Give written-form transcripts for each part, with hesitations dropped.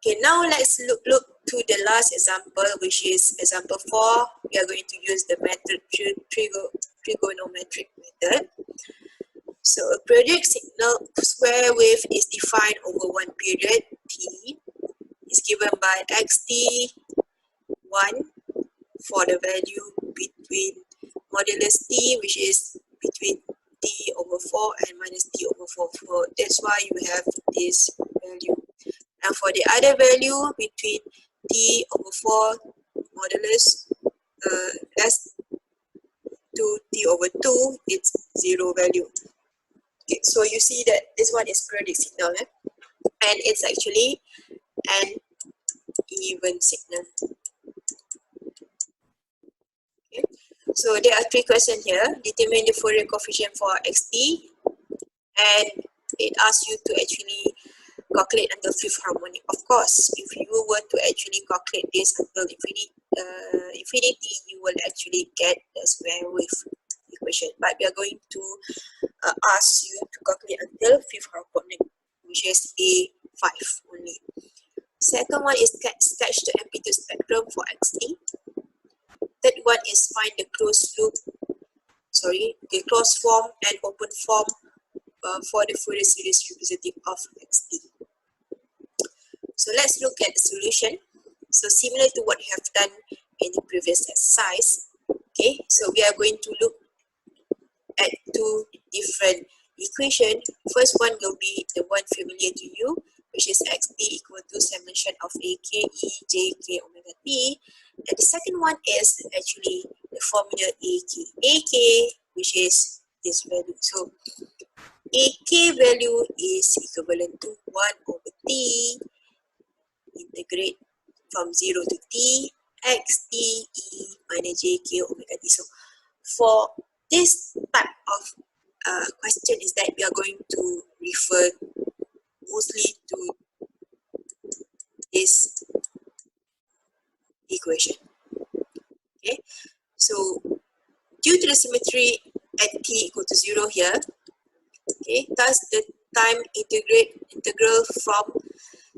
Okay, now let's look to the last example, which is example 4. We are going to use the method trigonometric method. So a periodic signal square wave is defined over one period t, is given by xt1 for the value between modulus t, which is between t over 4 and minus t over 4. So that's why you have this value. And for the other value between t over 4 modulus less to t over 2, it's 0 value. Okay, so you see that this one is periodic signal, and it's actually an even signal. Okay. So there are 3 questions here. Determine the Fourier coefficient for xt, and it asks you to actually calculate until fifth harmonic. Of course, if you were to actually calculate this until infinity, you will actually get the square wave equation. But we are going to ask you to calculate until fifth harmonic, which is A5 only. Second one is sketch the amplitude spectrum for xt. Third one is find the closed form and open form for the Fourier series representative of xt. So let's look at the solution. So similar to what we have done in the previous exercise. Okay, so we are going to look at 2 different equations. First one will be the one familiar to you, which is xt equal to summation of ak e j k omega t. And the second one is actually the formula ak, which is this value. So ak value is equivalent to 1 over t integrate from 0 to t x t e minus j k omega t. So for this type of question is that we are going to refer mostly to this equation. Okay, so due to the symmetry at t equal to 0 here, okay, thus the time integral from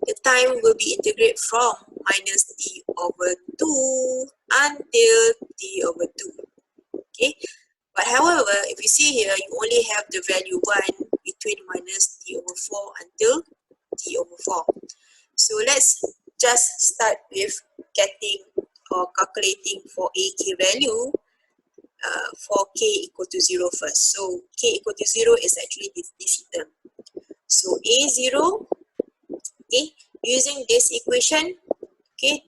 the time will be integrated from minus t over 2 until t over 2. Okay, but however, if you see here, you only have the value 1 between minus t over 4 until t over 4. So let's just start with getting or calculating for ak value for k equal to 0 first. So k equal to 0 is actually this term. So a0, okay, using this equation, okay,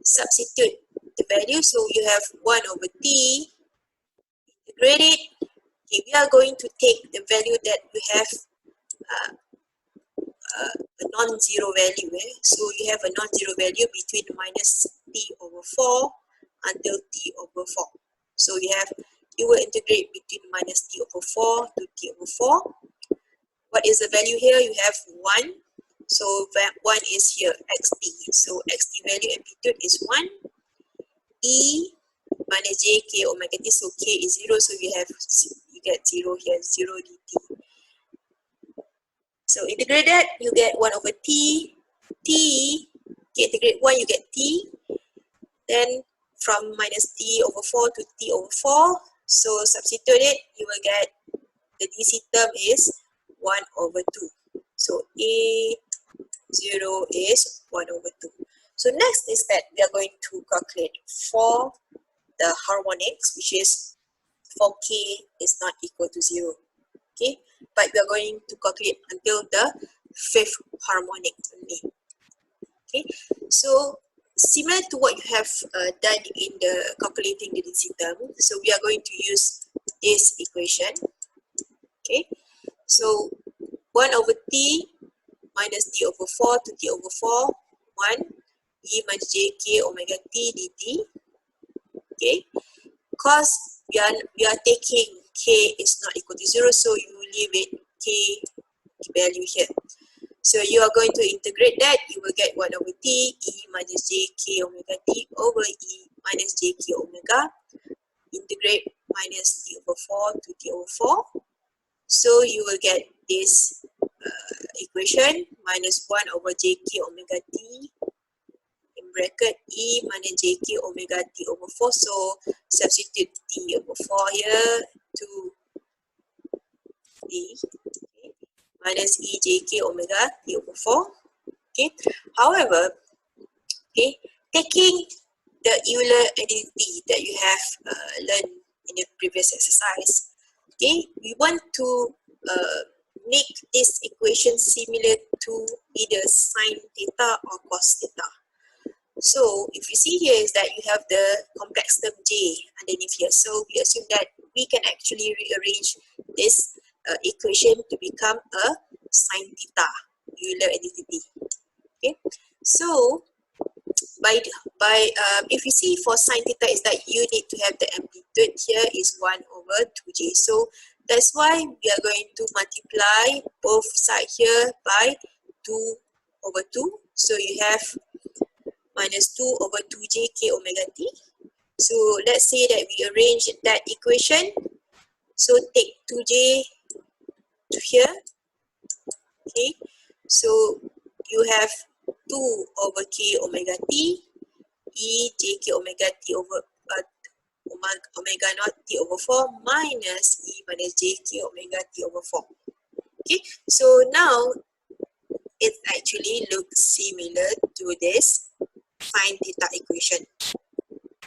substitute the value. So you have 1 over t, integrate it. Okay, we are going to take the value that we have a non-zero value. So you have a non-zero value between minus t over 4 until t over 4. So you will integrate between minus t over 4 to t over 4. What is the value here? You have 1. So 1 is here, xt. So xt value amplitude is 1. E minus j k omega t. So k is 0. So you get 0 here, 0 dt. So integrate that, you get 1 over t. T, okay, integrate 1, you get t. Then from minus t over 4 to t over 4. So substitute it, you will get the dc term is 1 over 2. So A0 is 1 over 2. So next is that we are going to calculate for the harmonics, which is for k is not equal to 0. Okay, but we are going to calculate until the fifth harmonic only. Okay, so similar to what you have done in the calculating the dc term, so we are going to use this equation. Okay, so 1 over t minus t over 4 to t over 4, 1 e minus j k omega t dt. Okay, because we are taking k is not equal to 0, so you leave it k value here. So you are going to integrate that, you will get 1 over t e minus j k omega t over e minus j k omega. Integrate minus t over 4 to t over 4. So you will get this equation minus 1 over jk omega t in bracket E minus jk omega t over 4. So substitute t over 4 here to t, okay, minus E jk omega t over 4. Okay. However, okay, taking the Euler identity that you have learned in the previous exercise, okay, we want to make this equation similar to either sine theta or cos theta. So if you see here is that you have the complex term j underneath here. So we assume that we can actually rearrange this equation to become a sine theta Euler identity. Okay, so if you see for sine theta is that you need to have the amplitude here is 1 over 2j. So that's why we are going to multiply both sides here by 2 over 2. So you have minus 2 over 2j k omega t. So let's say that we arrange that equation. So take 2j to here. Okay. So you have 2 over k omega t E jk omega t over omega naught t over 4 minus E minus jk omega t over 4. Okay, so now it actually looks similar to this sine theta equation,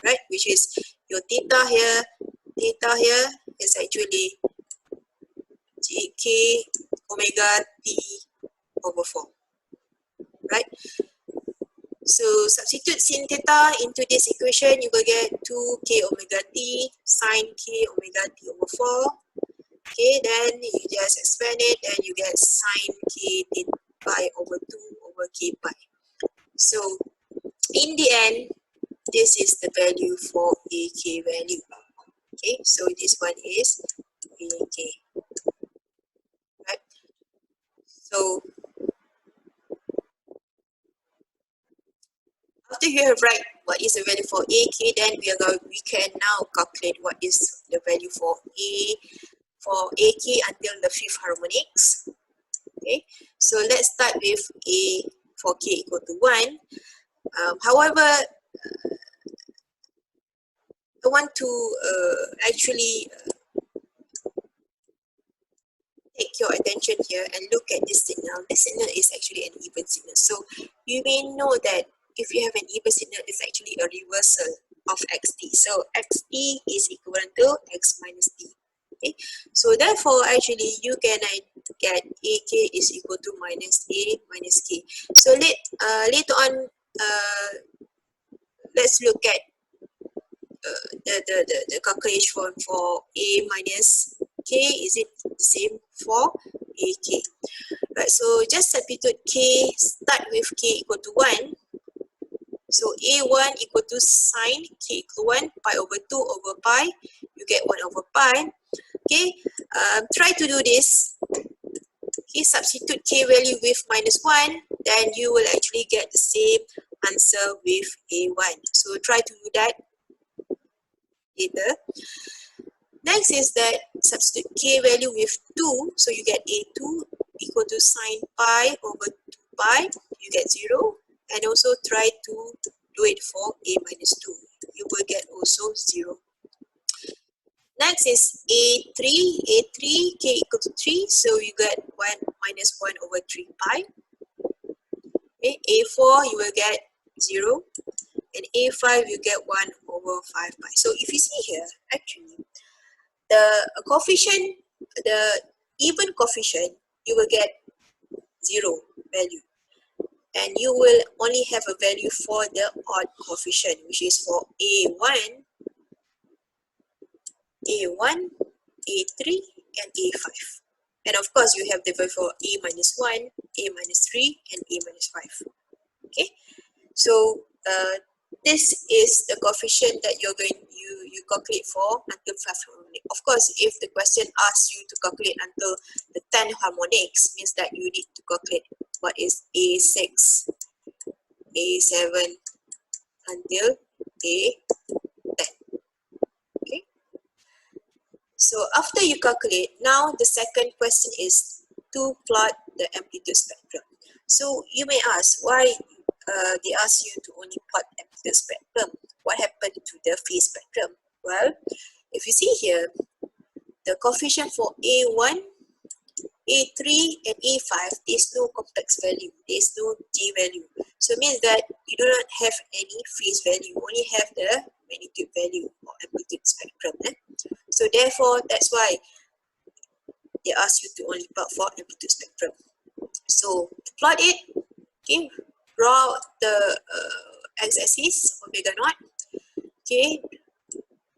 right? Which is your theta here is actually jk omega t over 4, right? So substitute sin theta into this equation, you will get 2k omega t sine k omega t over 4. Okay, then you just expand it and you get sine k pi over 2 over k pi. So in the end, this is the value for ak value. Okay, so this one is ak, right? So after you have write what is the value for AK, then we can now calculate what is the value for AK until the fifth harmonics. Okay, so let's start with A for K equal to 1. However, I want to actually take your attention here and look at this signal. This signal is actually an even signal. So you may know that if you have an even signal, it's actually a reversal of xt. So xt is equivalent to x minus t. Okay, so therefore actually you can get ak is equal to minus a minus k. So later on, let's look at the calculation for a minus k. Is it the same for ak? Right, so just substitute k, start with k equal to 1. So a1 equal to sine k equal to 1, pi over 2 over pi, you get 1 over pi. Okay, try to do this. Okay, substitute k value with minus 1, then you will actually get the same answer with a1. So try to do that later. Next is that substitute k value with 2, so you get a2 equal to sine pi over 2 pi, you get 0. And also try to do it for a minus 2, you will get also 0. Next is a3 k equal to 3, so you get 1 minus 1 over 3 pi. Okay, a4 you will get 0, and a5 you get 1 over 5 pi. So if you see here, actually the coefficient, the even coefficient, you will get 0 value, and you will only have a value for the odd coefficient, which is for a1, a3, and a5. And of course, you have the value for a minus 1, a minus 3, and a minus 5. Okay, so this is the coefficient that you calculate for until 5 harmonic. Of course, if the question asks you to calculate until the 10 harmonics, means that you need to calculate what is a6, a7 until a10. Okay. So after you calculate, now the second question is to plot the amplitude spectrum. So you may ask why they ask you to only plot amplitude spectrum. What happened to the phase spectrum? Well, if you see here, the coefficient for A1, A3 and A5, there's no complex value, there's no J value. So it means that you do not have any phase value, you only have the magnitude value or amplitude spectrum. So therefore, that's why they ask you to only plot for amplitude spectrum. So to plot it, okay, draw the x-axis, omega naught, okay,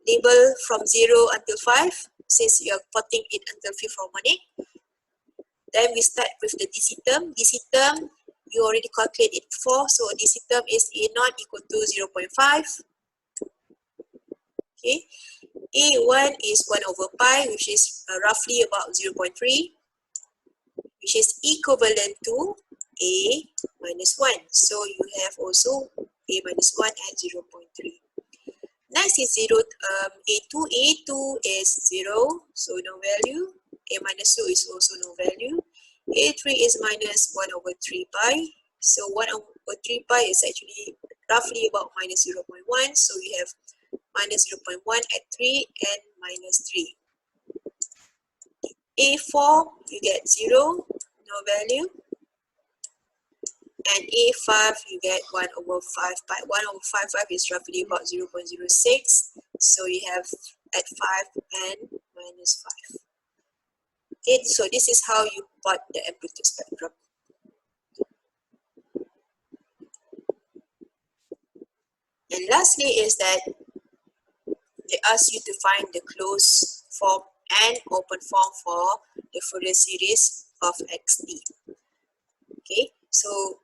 label from 0 until 5, since you are plotting it until fifth harmonic. Then we start with the DC term. DC term, you already calculated it before, so DC term is A naught equal to 0.5. Okay, A1 is 1 over pi, which is roughly about 0.3, which is equivalent to A minus 1. So you have also A minus 1 at 0.3. Next is A2. A2 is 0, so no value. A minus 2 is also no value. A3 is minus 1 over 3 pi. So 1 over 3 pi is actually roughly about minus 0.1. So you have minus 0.1 at 3 and minus 3. A4, you get 0, no value. And A5, you get 1 over 5 pi. 1 over 5 is roughly about 0.06. So you have at 5 and minus 5. Okay, so this is how you plot the amplitude spectrum. And lastly is that they ask you to find the closed form and open form for the Fourier series of xt. Okay, so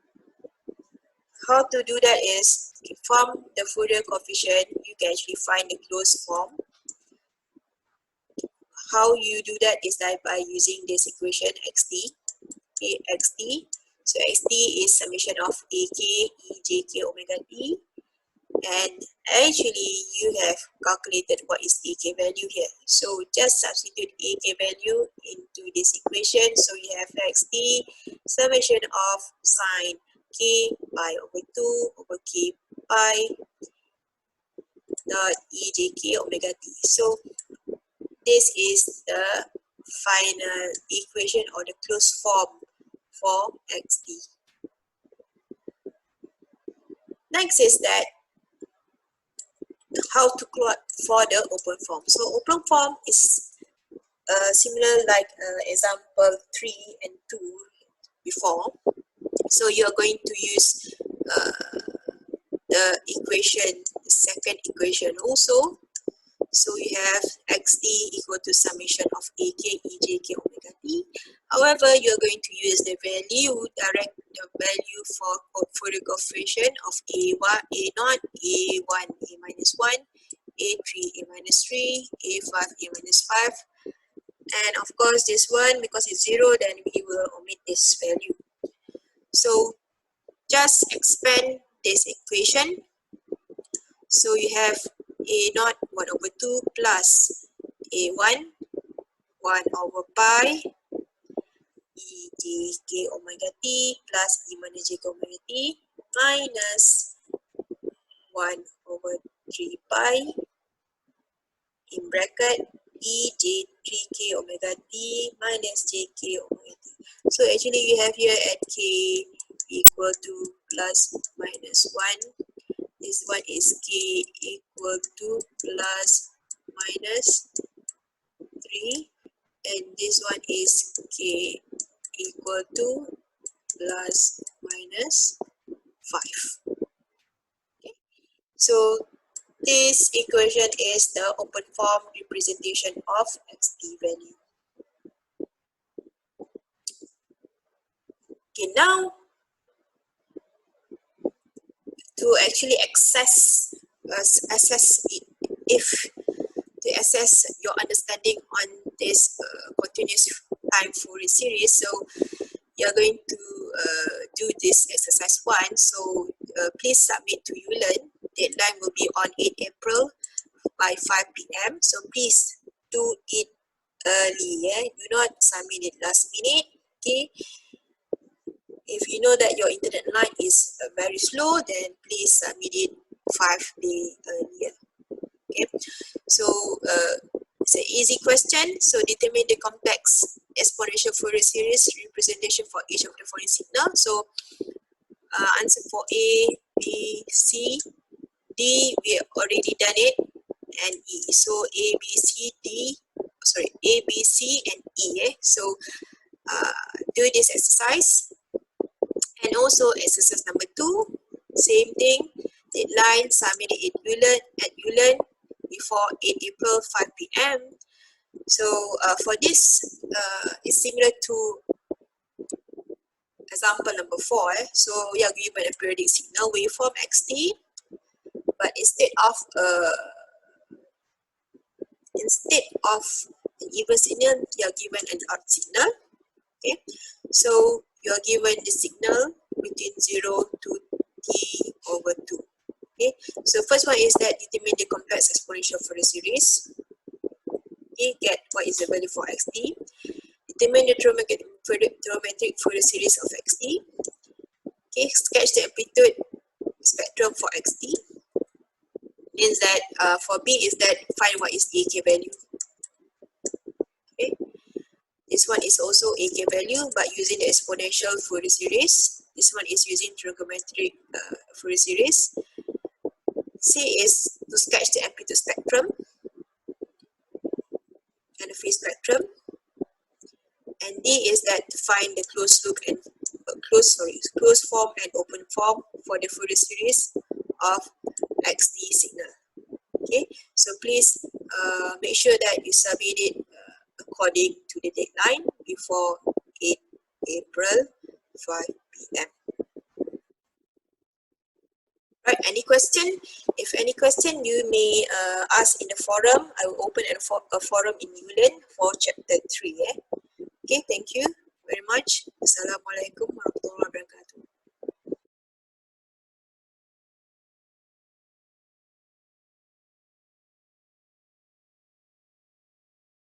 how to do that is, from the Fourier coefficient, you can actually find the closed form. How you do that is that by using this equation xt. Okay, xt. So xt is summation of ak e jk omega t. And actually, you have calculated what is AK value here. So just substitute AK value into this equation. So you have xt summation of sine k pi over 2 over k pi dot ejk omega t. So this is the final equation or the closed form for xt. Next is that how to plot for the open form. So open form is similar like example 3 and 2 before. So you are going to use the equation, the second equation also. So you have xt equal to summation of ak ejk omega t. However, you are going to use the value, direct the value for Fourier coefficient of a1, a naught, a1, a minus 1, a3, a minus 3, a5, a minus 5. And of course, this one, because it's 0, then we will omit this value. So just expand this equation. So you have a naught 1 over 2 plus a1 1 over pi e jk omega t plus e minus jk omega t minus 1 over 3 pi in bracket e j3k omega t minus jk omega t. So actually you have here at k equal to plus minus 1. This one is k equal to plus minus 3, and this one is k equal to plus minus 5. Okay. So this equation is the open form representation of xt value. Okay, now to actually assess it, if to assess your understanding on this continuous time Fourier series. So you're going to do this exercise 1. So please submit to ULearn. Deadline will be on 8 April by 5 p.m. So please do it early. Yeah? Do not submit it last minute. Okay. If you know that your internet line is very slow, then please submit it 5 days earlier. Okay, so it's an easy question. So determine the complex exponential Fourier series representation for each of the following signal. So answer for A, B, C, D, we already done it, and E. So A, B, C, D, sorry, A, B, C, and E. So do this exercise. And also exercise number 2, same thing, deadline submitted at ULearn before 8 April 5 p.m. So for this, it's similar to example number 4. So we are given a periodic signal waveform xt, but instead of an even signal, you are given an odd signal. Okay, so you are given the signal between 0 to t over 2. Okay, so first one is that determine the complex exponential Fourier series. Okay, get what is the value for xt. Determine the trigonometric Fourier series of xt. Okay, sketch the amplitude spectrum for xt. Means that for B is that find what is the AK value. Okay, this one is also AK value, but using the exponential Fourier series. This one is using trigonometric Fourier series. C is to sketch the amplitude spectrum and the phase spectrum. And D is that to find the closed loop and closed form and open form for the Fourier series of xt signal. Okay, so please make sure that you submit it according to the deadline before 8 April 5 p.m. Right, any question? If any question, you may ask in the forum. I will open a forum in ULearn for chapter 3. Okay, thank you very much. Assalamualaikum warahmatullahi wabarakatuh.